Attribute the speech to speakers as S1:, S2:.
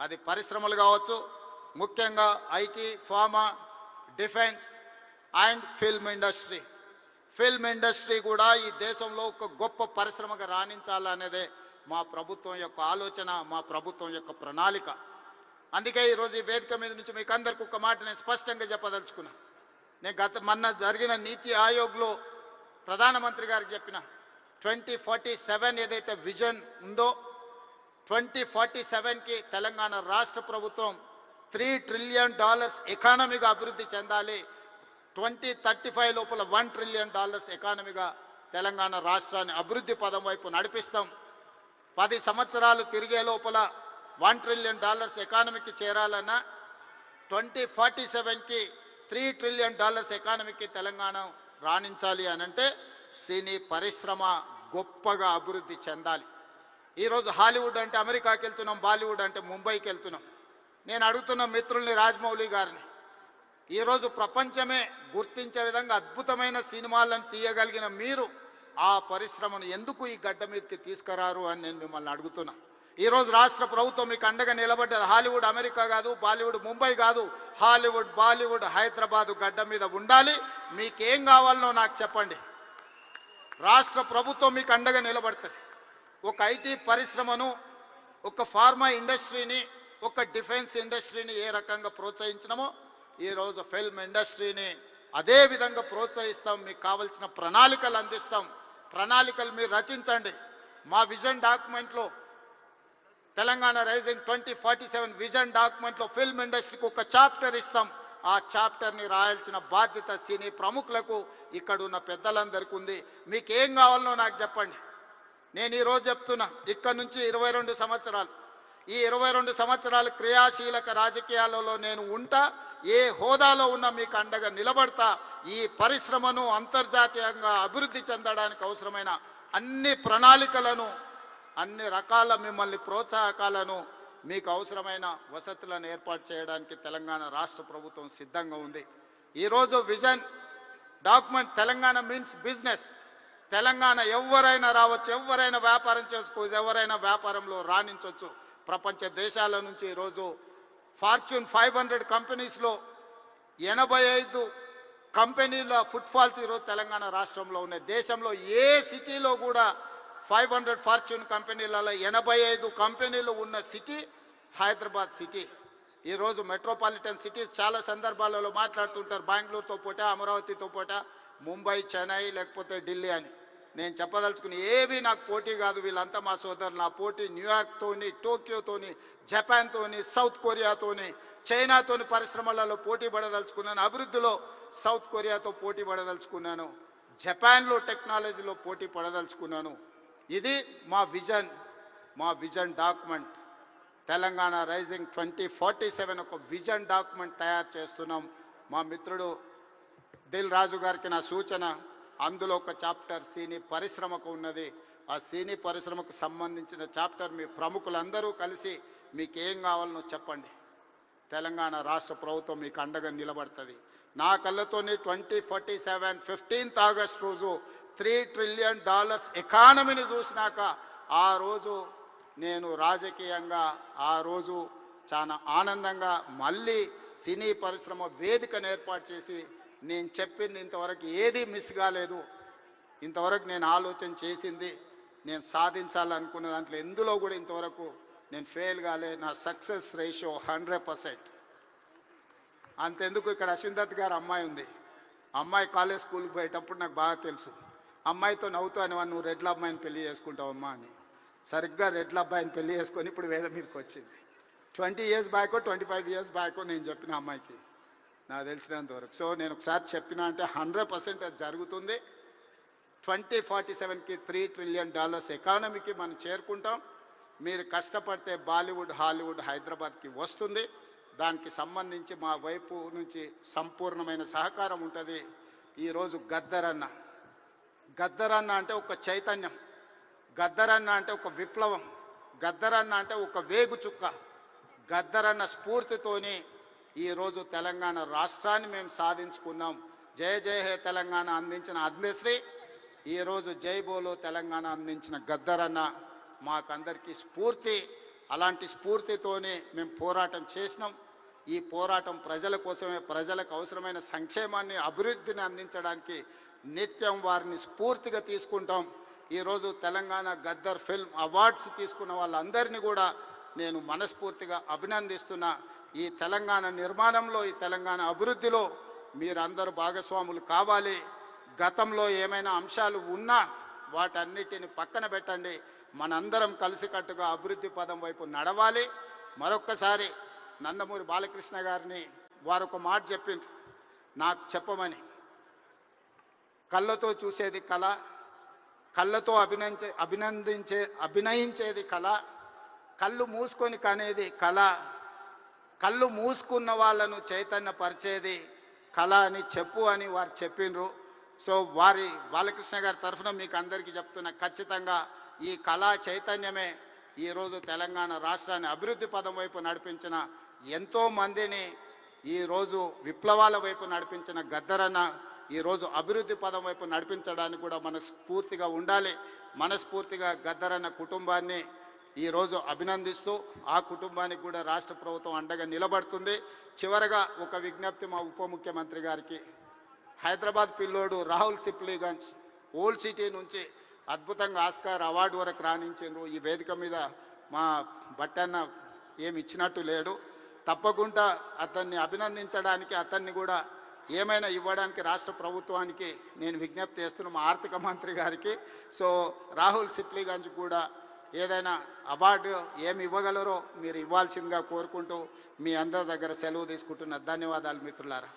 S1: అది పరిశ్రమలు కావచ్చు, ముఖ్యంగా IT, pharma, defence and film industry. Film industry కూడా ఈ దేశంలో ఒక గొప్ప పరిశ్రమగా రాణించాలనేదే మా ప్రభుత్వం యొక్క ఆలోచన, మా ప్రభుత్వం యొక్క ప్రణాళిక. అందుకే ఈరోజు ఈ వేదిక మీద నుంచి మీకు అందరికీ ఒక మాట నేను స్పష్టంగా చెప్పదలుచుకున్నా. నేను మొన్న జరిగిన నీతి ఆయోగ్లో ప్రధానమంత్రి గారికి చెప్పిన 2047 ఏదైతే విజన్ ఉందో 2047కి తెలంగాణ రాష్ట్ర ప్రభుత్వం $3 ట్రిలియన్ ఎకానమీగా అభివృద్ధి చెందాలి. 2035 లోపల $1 ట్రిలియన్ ఎకానమీగా తెలంగాణ రాష్ట్రాన్ని అభివృద్ధి పదం వైపు నడిపిస్తాం. 10 సంవత్సరాలు తిరిగే లోపల $1 ట్రిలియన్ ఎకానమీకి చేరాలన్నా 2047కి $3 ట్రిలియన్ ఎకానమీకి తెలంగాణ రాణించాలి అనంటే సినీ పరిశ్రమ గొప్పగా అభివృద్ధి చెందాలి. ఈరోజు హాలీవుడ్ అంటే అమెరికాకి వెళ్తున్నాం, బాలీవుడ్ అంటే ముంబైకి వెళ్తున్నాం. నేను అడుగుతున్న మిత్రుల్ని, రాజమౌళి గారిని, ఈరోజు ప్రపంచమే గుర్తించే విధంగా అద్భుతమైన సినిమాలను తీయగలిగిన మీరు ఆ పరిశ్రమను ఎందుకు ఈ గడ్డ మీదకి తీసుకురారు అని నేను మిమ్మల్ని అడుగుతున్నా. ఈరోజు రాష్ట్ర ప్రభుత్వం మీకు అండగా నిలబడ్డది. హాలీవుడ్ అమెరికా కాదు, బాలీవుడ్ ముంబై కాదు, హాలీవుడ్ బాలీవుడ్ హైదరాబాదు గడ్డ మీద ఉండాలి. మీకేం కావాలనో నాకు చెప్పండి, రాష్ట్ర ప్రభుత్వం మీకు అండగా నిలబడుతుంది. ఒక ఐటీ పరిశ్రమను, ఒక ఫార్మా ఇండస్ట్రీని, ఒక డిఫెన్స్ ఇండస్ట్రీని ఏ రకంగా ప్రోత్సహించినామో ఈరోజు ఫిల్మ్ ఇండస్ట్రీని అదే విధంగా ప్రోత్సహిస్తాం. మీకు కావాల్సిన ప్రణాళికలు అందిస్తాం. ప్రణాళికలు మీరు రచించండి. మా విజన్ డాక్యుమెంట్లో, తెలంగాణ రైజింగ్ 2047 విజన్ డాక్యుమెంట్లో ఫిల్మ్ ఇండస్ట్రీకి ఒక చాప్టర్ ఇస్తాం. ఆ చాప్టర్ని రాయాల్సిన బాధ్యత సినీ ప్రముఖులకు, ఇక్కడ ఉన్న పెద్దలందరికీ ఉంది. మీకు ఏం కావాలనో నాకు చెప్పండి. నేను ఈరోజు చెప్తున్నా, ఇక్కడ నుంచి 22 సంవత్సరాలు, ఈ 22 సంవత్సరాలు క్రియాశీలక రాజకీయాలలో నేను ఉంటా. ఏ హోదాలో ఉన్నా మీకు అండగా నిలబడతా. ఈ పరిశ్రమను అంతర్జాతీయంగా అభివృద్ధి చెందడానికి అవసరమైన అన్ని ప్రణాళికలను, అన్ని రకాల మిమ్మల్ని ప్రోత్సాహకాలను, మీకు అవసరమైన వసతులను ఏర్పాటు చేయడానికి తెలంగాణ రాష్ట్ర ప్రభుత్వం సిద్ధంగా ఉంది. ఈరోజు vision document Telangana means business. Telangana ఎవరైనా రావచ్చు, ఎవరైనా వ్యాపారం చేసుకోవచ్చు, ఎవరైనా వ్యాపారంలో రాణించవచ్చు. ప్రపంచ దేశాల నుంచి ఈరోజు ఫార్చ్యూన్ 500 కంపెనీస్లో 85 కంపెనీల ఫుట్ఫాల్స్ ఈరోజు తెలంగాణ రాష్ట్రంలో ఉన్నాయి. దేశంలో ఏ సిటీలో కూడా 500 ఫార్చ్యూన్ కంపెనీలలో 85 కంపెనీలు ఉన్న సిటీ హైదరాబాద్ సిటీ. ఈరోజు మెట్రోపాలిటన్ సిటీస్ చాలా సందర్భాలలో మాట్లాడుతుంటారు, బెంగళూరుతో పోటా, అమరావతితో పోటా, ముంబై, చెన్నై, లేకపోతే ఢిల్లీ అని. నేను చెప్పదలుచుకుని ఏవి నాకు పోటీ కాదు. వీళ్ళంతా మా సోదరులు. నా పోటీ న్యూయార్క్తోని, టోక్యోతోని, జపాన్తోని, సౌత్ కొరియాతోని, చైనాతోని పరిశ్రమలలో పోటీ పడదలుచుకున్నాను. అభివృద్ధిలో సౌత్ కొరియాతో పోటీ పడదలుచుకున్నాను. జపాన్లో టెక్నాలజీలో పోటీ పడదలుచుకున్నాను. ఇది మా విజన్ డాక్యుమెంట్. తెలంగాణ రైజింగ్ 2047 ఒక విజన్ డాక్యుమెంట్ తయారు చేస్తున్నాం. మా మిత్రుడు దిల్ రాజు గారికి నా సూచన, అందులో ఒక చాప్టర్ సినీ పరిశ్రమకు ఉన్నది. ఆ సినీ పరిశ్రమకు సంబంధించిన చాప్టర్ మీ ప్రముఖులందరూ కలిసి మీకు ఏం కావాలనో చెప్పండి. తెలంగాణ రాష్ట్ర ప్రభుత్వం మీకు అండగా నిలబడుతుంది. నా కళ్ళతోని 2047 15th ఆగస్ట్ రోజు $3 ట్రిలియన్ ఎకానమీని చూసినాక ఆ రోజు నేను రాజకీయంగా ఆ రోజు చాలా ఆనందంగా మళ్ళీ సినీ పరిశ్రమ వేదికను ఏర్పాటు చేసి నేను చెప్పింది ఇంతవరకు ఏది మిస్ కాలేదు. ఇంతవరకు నేను ఆలోచన చేసింది, నేను సాధించాలనుకున్న దాంట్లో ఎందులో కూడా ఇంతవరకు నేను ఫెయిల్ కాలే. నా సక్సెస్ రేషియో 100%. అంతెందుకు, ఇక్కడ అశ్విందత్ గారు అమ్మాయి ఉంది. అమ్మాయి కాలేజ్ స్కూల్కి పోయేటప్పుడు నాకు బాగా తెలుసు. అమ్మాయితో నవ్వుతూ అనేవాడు, నువ్వు రెడ్ల అమ్మాయిని పెళ్లి చేసుకుంటావమ్మా అని. సరిగ్గా రెడ్ల అబ్బాయిని పెళ్లి చేసుకొని ఇప్పుడు వేద మీదకి వచ్చింది. 20 years బ్యాకో 25 years బ్యాకో నేను చెప్పిన అమ్మాయికి, నాకు తెలిసినంత వరకు. సో నేను ఒకసారి చెప్పినా అంటే 100% అది జరుగుతుంది. 2047కి $3 ట్రిలియన్ ఎకానమీకి మనం చేరుకుంటాం. మీరు కష్టపడితే బాలీవుడ్, హాలీవుడ్ హైదరాబాద్కి వస్తుంది. దానికి సంబంధించి మా వైపు నుంచి సంపూర్ణమైన సహకారం ఉంటుంది. ఈరోజు గద్దరన్న అంటే ఒక చైతన్యం, గద్దరన్న అంటే ఒక విప్లవం, గద్దరన్న అంటే ఒక వేగు చుక్క. గద్దరన్న స్ఫూర్తితోని ఈరోజు తెలంగాణ రాష్ట్రాన్ని మేము సాధించుకున్నాం. జయ జయ హే తెలంగాణ అందించిన ఆత్మశ్రీ, ఈరోజు జై బోలో తెలంగాణ అందించిన గద్దరన్న మాకందరికీ స్ఫూర్తి. అలాంటి స్ఫూర్తితోనే మేము పోరాటం చేసినాం. ఈ పోరాటం ప్రజల కోసమే, ప్రజలకు అవసరమైన సంక్షేమాన్ని, అభివృద్ధిని అందించడానికి నిత్యం వారిని స్ఫూర్తిగా తీసుకుంటాం. ఈరోజు తెలంగాణ గద్దర్ ఫిల్మ్ అవార్డ్స్ తీసుకున్న వాళ్ళందరినీ కూడా నేను మనస్ఫూర్తిగా అభినందిస్తున్నా. ఈ తెలంగాణ నిర్మాణంలో, ఈ తెలంగాణ అభివృద్ధిలో మీరందరూ భాగస్వాములు కావాలి. గతంలో ఏమైనా అంశాలు ఉన్నా వాటన్నిటిని పక్కన పెట్టండి. మనందరం కలిసికట్టుగా అభివృద్ధి పదం వైపు నడవాలి. మరొక్కసారి నందమూరి బాలకృష్ణ గారిని వారు ఒక మాట చెప్పిండ్రు నాకు చెప్పమని. కళ్ళతో చూసేది కళ, కళ్ళతో అభినయించేది కళ, కళ్ళు మూసుకొని కనేది కళ, కళ్ళు మూసుకున్న వాళ్ళను చైతన్యపరిచేది కళ అని చెప్పు అని వారు చెప్పిండ్రు. సో వారి బాలకృష్ణ గారి తరఫున మీకు అందరికీ చెప్తున్నా, ఖచ్చితంగా ఈ కళా చైతన్యమే ఈరోజు తెలంగాణ రాష్ట్రాన్ని అభివృద్ధి పదం వైపు నడిపించిన ఎంతోమందిని, ఈరోజు విప్లవాల వైపు నడిపించిన గద్దరన్న ఈరోజు అభివృద్ధి పదం వైపు నడిపించడానికి కూడా మనస్ఫూర్తిగా ఉండాలి. మనస్ఫూర్తిగా గద్దరన్న కుటుంబాన్ని ఈరోజు అభినందిస్తూ ఆ కుటుంబానికి కూడా రాష్ట్ర ప్రభుత్వం అండగా నిలబడుతుంది. చివరగా ఒక విజ్ఞప్తి మా ఉప ముఖ్యమంత్రి గారికి. హైదరాబాద్ పిల్లోడు రాహుల్ సిప్లీగంజ్ ఓల్డ్ సిటీ నుంచి అద్భుతంగా ఆస్కార్ అవార్డు వరకు రాణించిండ్రు. ఈ వేదిక మీద మా బట్టన్న ఏమి ఇచ్చినట్టు లేడు. తప్పకుండా అతన్ని అభినందించడానికి, అతన్ని కూడా ఏమైనా ఇవ్వడానికి రాష్ట్ర ప్రభుత్వానికి నేను విజ్ఞప్తి చేస్తున్నా, మా ఆర్థిక మంత్రి గారికి. సో రాహుల్ సిప్లీగంజ్ కూడా ఏదైనా అవార్డు ఏమి ఇవ్వగలరో మీరు ఇవ్వాల్సిందిగా కోరుకుంటూ మీ అందరి దగ్గర సెలవు తీసుకుంటున్న. ధన్యవాదాలు మిత్రులారా.